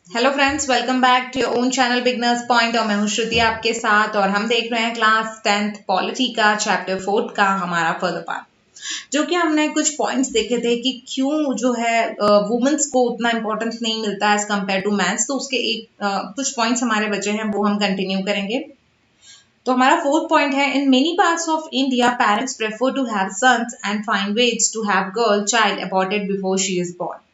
Hello friends, welcome back to your own channel beginners point. और मैं हूं श्रुति आपके साथ, और हम देख रहे हैं क्लास 10th पॉलिटी का चैप्टर 4 का हमारा फर्दर पार्ट। जो कि हमने कुछ पॉइंट्स देखे थे कि क्यों जो है वुमेन्स को उतना इम्पोर्टेंस नहीं मिलता एज कम्पेयर टू मैंस। तो उसके कुछ पॉइंट्स हमारे बचे हैं, वो हम कंटिन्यू करेंगे। तो हमारा फोर्थ पॉइंट है, in many parts of India parents prefer to have sons and find ways to have girl child aborted before she is born.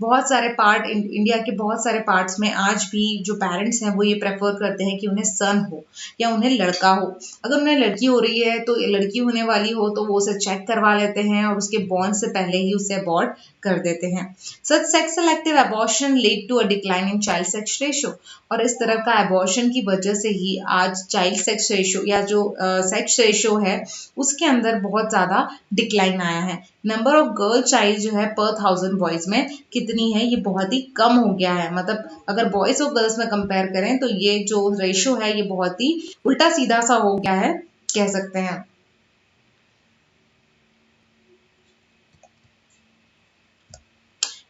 बहुत सारे पार्ट इंडिया के बहुत सारे पार्ट्स में आज भी जो पेरेंट्स हैं वो ये प्रेफर करते हैं कि उन्हें सन हो या उन्हें लड़का हो। अगर उन्हें लड़की हो रही है तो लड़की होने वाली हो तो वो उसे चेक करवा लेते हैं और उसके बॉर्न से पहले ही उसे अबॉर्ट कर देते हैं। Such sex selective abortion lead to a decline in child sex ratio. और इस तरह का अबॉर्शन की वजह से ही आज चाइल्ड सेक्स रेशियो या जो सेक्स रेशियो है उसके अंदर बहुत ज़्यादा डिक्लाइन आया है। नंबर ऑफ गर्ल चाइल्ड जो है पर 1000 बॉयज में कितनी है, ये बहुत ही कम हो गया है। मतलब अगर बॉयज और गर्ल्स में कंपेयर करें तो ये जो रेशियो है ये बहुत ही उल्टा सीधा सा हो गया है, कह सकते हैं।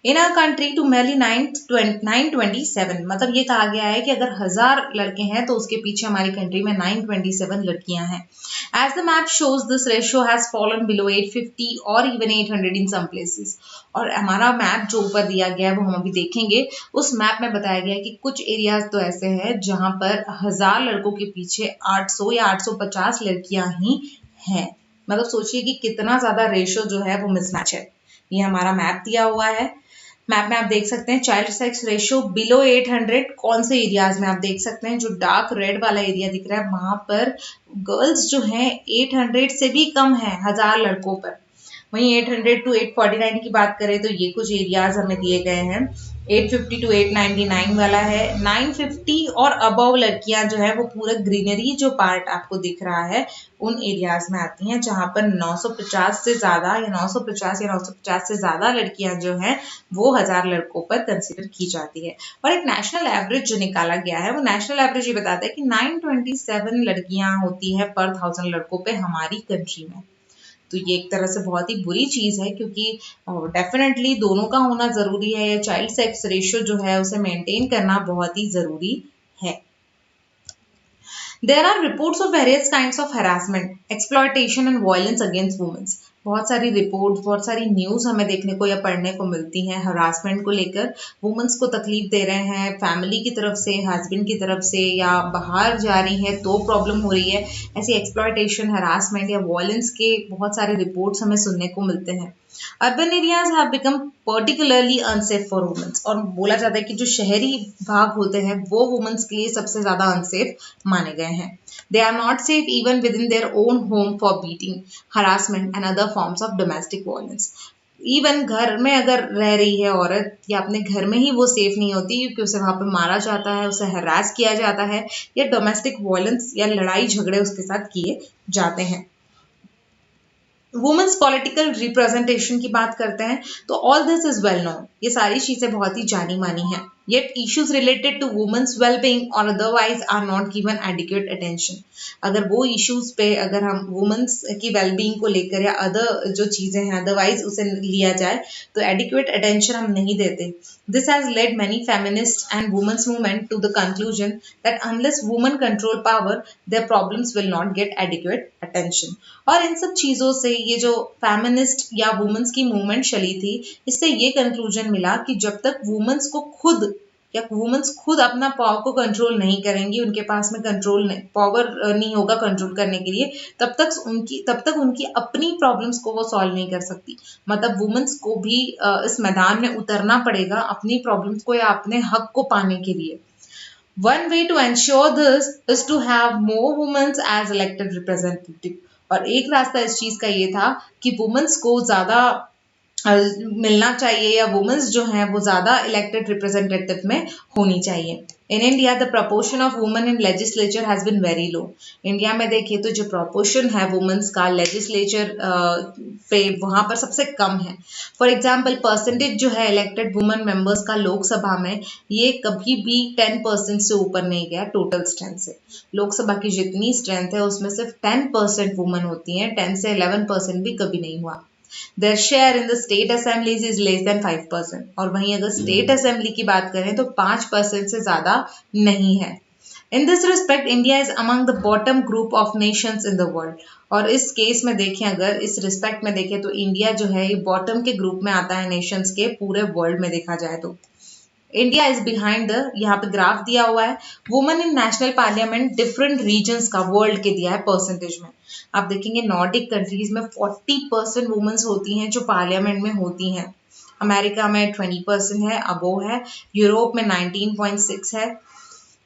In our country to merely 927, मतलब ये कहा गया है कि अगर 1000 लड़के हैं तो उसके पीछे हमारी कंट्री में 927 लड़कियां हैं। As the map shows this ratio has fallen below 850 और इवन 800 इन सम प्लेसेस। और हमारा मैप जो ऊपर दिया गया है वो हम अभी देखेंगे। उस मैप में बताया गया है कि कुछ एरियाज तो ऐसे हैं जहां पर 1000 लड़कों के पीछे 800 या 850 लड़कियां ही हैं। मतलब सोचिए कि कितना ज्यादा रेशियो जो है वो मिसमैच है। ये हमारा मैप दिया हुआ है। मैप में आप देख सकते हैं चाइल्ड सेक्स रेशियो बिलो 800 कौन से एरियाज में आप देख सकते हैं। जो डार्क रेड वाला एरिया दिख रहा है वहां पर गर्ल्स जो हैं 800 से भी कम है 1000 लड़कों पर। वहीं 800 टू 849 की बात करें तो ये कुछ एरियाज हमें दिए गए हैं। 850 टू 899 वाला है। 950 और अबव लड़कियां जो है वो पूरा ग्रीनरी जो पार्ट आपको दिख रहा है उन एरियाज में आती हैं जहां पर 950 से ज्यादा या 950 से ज्यादा लड़कियां जो हैं वो 1000 लड़कों पर कंसिडर की जाती है। और एक नेशनल एवरेज जो निकाला गया है वो नेशनल एवरेज ये बताता है कि 927 लड़कियां होती है पर 1000 लड़कों पे हमारी कंट्री में। तो ये एक तरह से बहुत ही बुरी चीज है, क्योंकि डेफिनेटली दोनों का होना जरूरी है। चाइल्ड सेक्स रेशियो जो है उसे मेंटेन करना बहुत ही जरूरी है। There are reports of various kinds of harassment, exploitation and violence against women. बहुत सारी रिपोर्ट, बहुत सारी न्यूज हमें देखने को या पढ़ने को मिलती हैं हरासमेंट को लेकर। वुमेन्स को तकलीफ दे रहे हैं फैमिली की तरफ से, हस्बैंड की तरफ से, या बाहर जा रही है तो प्रॉब्लम हो रही है। ऐसी एक्सप्लॉयटेशन, हरासमेंट या वायलेंस के बहुत सारे रिपोर्ट्स हमें सुनने को मिलते हैं। Urban areas have become particularly unsafe for womens. और बोला जाता है कि जो शहरी भाग होते हैं वो वुमेन्स के लिए सबसे ज्यादा अनसेफ माने गए हैं। They are not safe even within their own home for beating, harassment and other forms of domestic violence. Even घर में अगर रह रही है औरत या अपने घर में ही वो सेफ नहीं होती, क्योंकि उसे वहां पर मारा जाता है, उसे हरास किया जाता है, या डोमेस्टिक वायलेंस या लड़ाई झगड़े उसके साथ किए जाते हैं। वुमेन्स पॉलिटिकल रिप्रेजेंटेशन की बात करते हैं तो all this is well known, ये सारी चीजें बहुत ही जानी मानी हैं। Yet issues related to women's wellbeing और otherwise are not given adequate attention. अगर वो इश्यूज पे अगर हम वुमेन्स की वेलबींग को लेकर या अदर जो चीजें हैं अदरवाइज उसे लिया जाए तो एडिक्वेट अटेंशन हम नहीं देते। This has led many feminist and womens movement to the conclusion that unless women control power their problems will not get adequate attention. और इन सब चीजों से ये जो फेमिनिस्ट या वुमेन्स की मूवमेंट चली थी, इससे ये कंक्लूजन मिला कि जब तक वुमेन्स को खुद या वुमेन्स खुद अपना पावर को कंट्रोल नहीं करेंगी, उनके पास में कंट्रोल पावर नहीं होगा कंट्रोल करने के लिए, तब तक उनकी अपनी प्रॉब्लम्स को वो सॉल्व नहीं कर सकती। मतलब वुमेन्स को भी इस मैदान में उतरना पड़ेगा अपनी प्रॉब्लम्स को या अपने हक को पाने के लिए। One way to ensure this is to have more women as elected representative। और एक रास्ता इस चीज का ये था कि वुमेन्स को ज्यादा मिलना चाहिए या वुमेन्स जो हैं वो ज्यादा इलेक्टेड रिप्रेजेंटेटिव में होनी चाहिए। In India the proportion of women in legislature has been very low. India में देखिए तो जो प्रपोर्शन है वुमेन्स का लेजिस्लेचर पे वहां पर सबसे कम है। फॉर एग्जाम्पल परसेंटेज जो है इलेक्टेड वुमेन मेंबर्स का लोकसभा में, ये कभी भी 10% से ऊपर नहीं गया टोटल स्ट्रेंथ से। लोकसभा की जितनी स्ट्रेंथ है उसमें सिर्फ 10% वुमेन होती है, 10 से 11% भी कभी नहीं हुआ। Their share in the state assemblies is less than 5%, और वहीं अगर स्टेट असेंबली की बात करें तो 5% से ज्यादा नहीं है। In this respect India is among the bottom group of Nations in the world, और इस केस में देखें, अगर इस रिस्पेक्ट में देखें तो इंडिया जो है ये बॉटम के ग्रुप में आता है नेशंस के पूरे वर्ल्ड में देखा जाए तो। इंडिया इज बिहाइंड द, यहाँ पे ग्राफ दिया हुआ है, women in national parliament different regions का वर्ल्ड के दिया है परसेंटेज में। आप देखेंगे नॉर्डिक कंट्रीज में 40% वुमेन्स होती हैं जो पार्लियामेंट में होती हैं, अमेरिका में 20% है, अबो है, यूरोप में 19.6 है,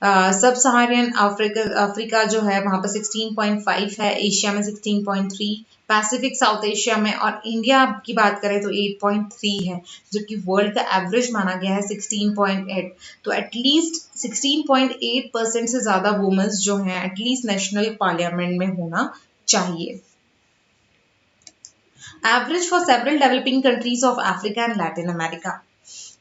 सब सहारियन अफ्रीका जो है वहां पर 16.5 है, एशिया में 16.3, पैसिफिक साउथ एशिया में, और इंडिया की बात करें तो 8.3 है, जो कि वर्ल्ड का एवरेज माना गया है 16.8। तो एटलीस्ट 16.8% से ज्यादा वुमेन्स जो हैं एटलीस्ट नेशनल पार्लियामेंट में होना चाहिए। Average for several developing countries of Africa and Latin America,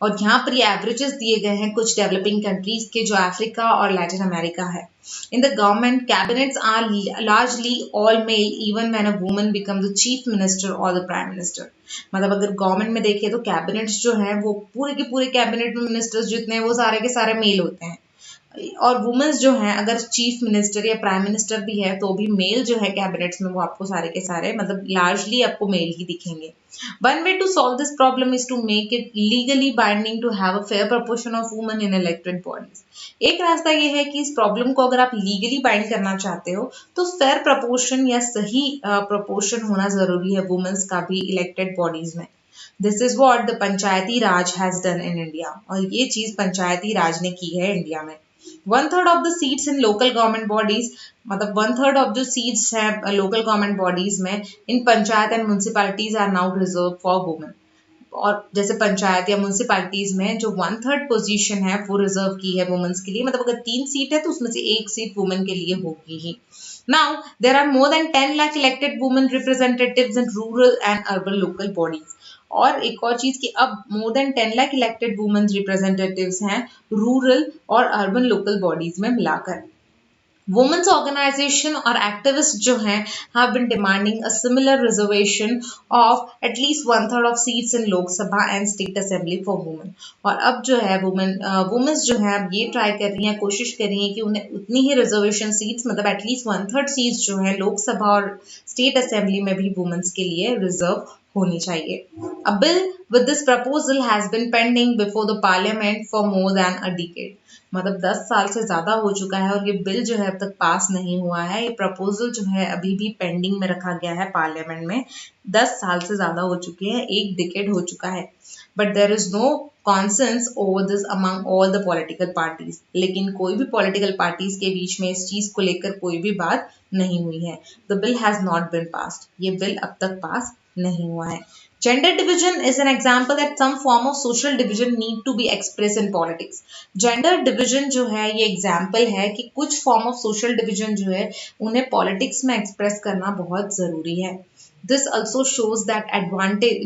और यहाँ पर ये एवरेजेस दिए गए हैं कुछ डेवलपिंग कंट्रीज के जो अफ्रीका और लैटिन अमेरिका है। In the government cabinets are largely all male even when a woman become the chief minister और द प्राइम मिनिस्टर। मतलब अगर गवर्नमेंट में देखें तो कैबिनेट्स जो है वो पूरे के पूरे कैबिनेट में मिनिस्टर्स जितने हैं वो सारे के सारे मेल होते हैं, और वुमेन्स जो हैं अगर चीफ मिनिस्टर या प्राइम मिनिस्टर भी है तो भी मेल जो है कैबिनेट्स में वो आपको सारे के सारे मतलब लार्जली आपको मेल ही दिखेंगे। One way to solve this problem is to make it legally binding to have a fair proportion of women in elected bodies. एक रास्ता ये है कि इस प्रॉब्लम को अगर आप लीगली बाइंड करना चाहते हो तो फेयर प्रपोर्शन या सही प्रपोर्शन होना जरूरी है वुमेन्स का भी इलेक्टेड बॉडीज में। This is what the Panchayati Raj has done in India, और ये चीज पंचायती राज ने की है इंडिया में। 1/3 of the seats in local government bodies, मतलब 1/3 ऑफ जो सीट्स हैं लोकल गवर्नमेंट बॉडीज में in panchayat and municipalities are now reserve for women. और जैसे पंचायत या म्यूनसिपैलिटीज में जो 1/3 पोजीशन है वो रिजर्व की है वुमेन्स के लिए, मतलब अगर 3 सीट है तो उसमें से 1 सीट वुमेन के लिए होगी ही। Now there are more than 10 lakh elected women representatives in rural and urban local bodies. और एक और चीज कि अब more than 10 lakh elected women representatives हैं रूरल और अर्बन लोकल बॉडीज में मिलाकर। Women's organization और activists जो हैं have been demanding a similar reservation of at least 1/3 of seats in लोक सभा and state assembly for women। और अब जो है वुमेन्स जो है अब ये ट्राई कर रही हैं, कोशिश कर रही हैं कि उन्हें उतनी ही रिजर्वेशन सीट्स मतलब एटलीस्ट 1/3 सीट्स जो है लोक सभा और स्टेट असेंबली में भी वुमेन्स के लिए रिजर्व होनी चाहिए। A bill with this proposal has been pending before the parliament for more than a decade। मतलब 10 साल से ज्यादा हो चुका है और ये बिल जो है अब तक पास नहीं हुआ है। ये प्रपोजल जो है अभी भी पेंडिंग में रखा गया है पार्लियामेंट में। 10 साल से ज्यादा हो चुके हैं, 1 डिकेड हो चुका है। But there is no consensus over this among all the political parties. लेकिन कोई भी पॉलिटिकल पार्टीज के बीच में इस चीज को लेकर कोई भी बात नहीं हुई है। The bill has not been passed. ये बिल अब तक पास नहीं हुआ है। Gender division is an example that some form of social division need to be expressed in politics। Gender division जो है ये एग्जाम्पल है कि कुछ फॉर्म ऑफ सोशल डिविजन जो है उन्हें पॉलिटिक्स में एक्सप्रेस करना बहुत जरूरी है। This also shows that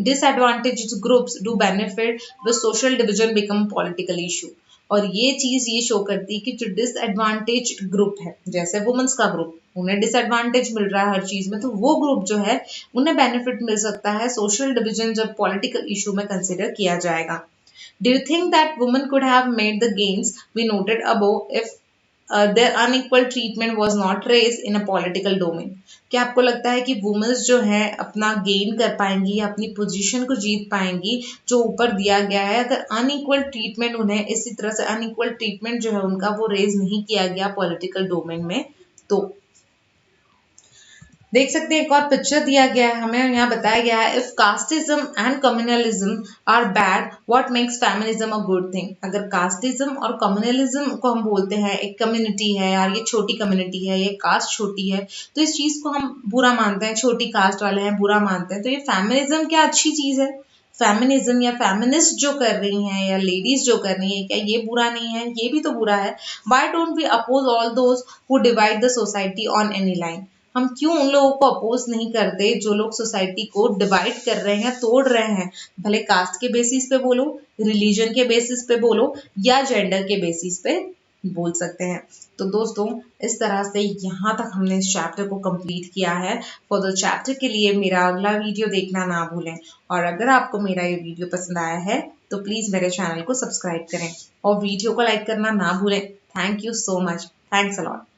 disadvantaged groups do benefit with social division become political issue। और ये चीज ये शो करती है कि जो डिसएडवांटेज ग्रुप है जैसे वुमेन्स का ग्रुप, उन्हें डिसएडवांटेज मिल रहा है हर चीज में, तो वो ग्रुप जो है उन्हें बेनिफिट मिल सकता है सोशल डिवीजन जब पॉलिटिकल इशू में कंसिडर किया जाएगा। Do you think that women could have made the gains we noted above if their unequal treatment was not raised in a political domain? क्या आपको लगता है कि वुमेन्स जो है अपना गेन कर पाएंगी या अपनी पोजीशन को जीत पाएंगी जो ऊपर दिया गया है अगर अनइक्वल ट्रीटमेंट उन्हें इसी तरह से अनइक्वल ट्रीटमेंट जो है उनका वो रेज नहीं किया गया पॉलिटिकल डोमेन में? तो देख सकते हैं एक और पिक्चर दिया गया है हमें, यहाँ बताया गया है if casteism and communalism are bad what makes feminism a good thing. अगर कास्टिज्म और कम्युनलिज्म को हम बोलते हैं एक कम्युनिटी है यार, ये छोटी कम्युनिटी है, ये कास्ट छोटी है, तो इस चीज को हम बुरा मानते हैं, छोटी कास्ट वाले हैं बुरा मानते हैं, तो ये फेमिनिज्म क्या अच्छी चीज है? फेमिनिज्म या फेमिनिस्ट जो कर रही हैं या लेडीज जो कर रही हैं क्या ये बुरा नहीं है? ये भी तो बुरा है। Why don't we oppose all those who divide the society on any line? हम क्यों उन लोगों को अपोज नहीं करते जो लोग सोसाइटी को डिवाइड कर रहे हैं, तोड़ रहे हैं, भले कास्ट के बेसिस पे बोलो, रिलीजन के बेसिस पे बोलो या जेंडर के बेसिस पे बोल सकते हैं। तो दोस्तों इस तरह से यहाँ तक हमने इस चैप्टर को कंप्लीट किया है। फॉर द चैप्टर के लिए मेरा अगला वीडियो देखना ना भूलें, और अगर आपको मेरा ये वीडियो पसंद आया है तो प्लीज मेरे चैनल को सब्सक्राइब करें और वीडियो को लाइक करना ना भूलें। Thank you so much. Thanks a lot.